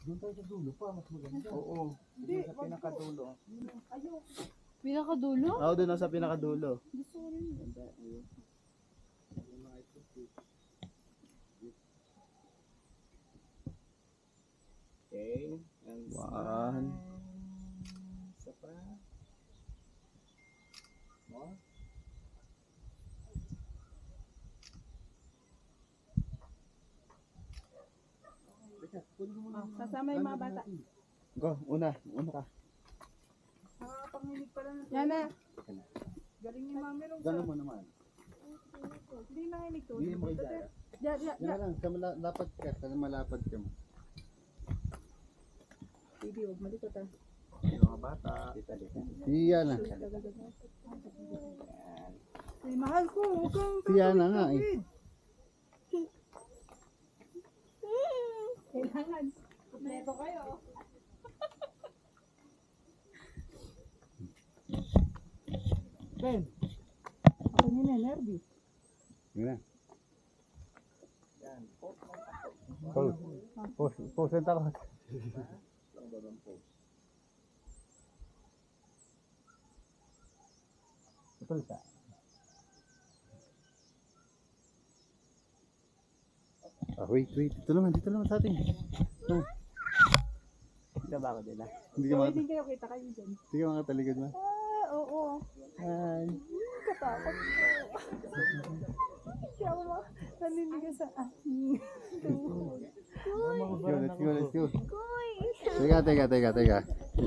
Doon tayo sa dulo pa, mas maganda. Oo. Hindi, Doon sa pinakadulo. Ayoko. Pinakadulo? Oo, doon ako sa pinakadulo. Gusto ko rin. Ayoko. Okay. And One. isa pa. More. Kasama yung mga bata. Go, una ka. Panginig pala na. Yan na. Galing ni Mami Rong. Gano'n mo naman. Hindi nanginig to. Hindi mo kay Jaya. Diyan. Yan lang, sa malapad ka, sa malapad ka mo. Hindi, huwag malikot ah. Yung mga bata. Siya na. Ay, mahal ko. Huwag kang Siya na nga eh. tawid. Kailangan. Kompleto kayo. Ben. Ako nila, nervous. Yun na. Yan. Pose ang takot. Betul sa. Wait. Dito naman sa atin. Hindi ba ako din Hindi ka Pwede kayo, kita kayo dyan. Hindi ka makatalikod mo. Oo. Hi. Katakot ko. Siya mo, naninigas sa aking. Let's go. Teka.